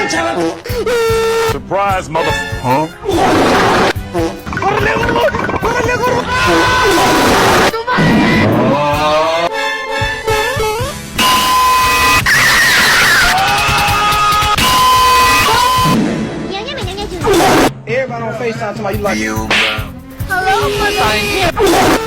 Surprise, mother. Huh? Everybody on FaceTime talking about you like Hello, mother.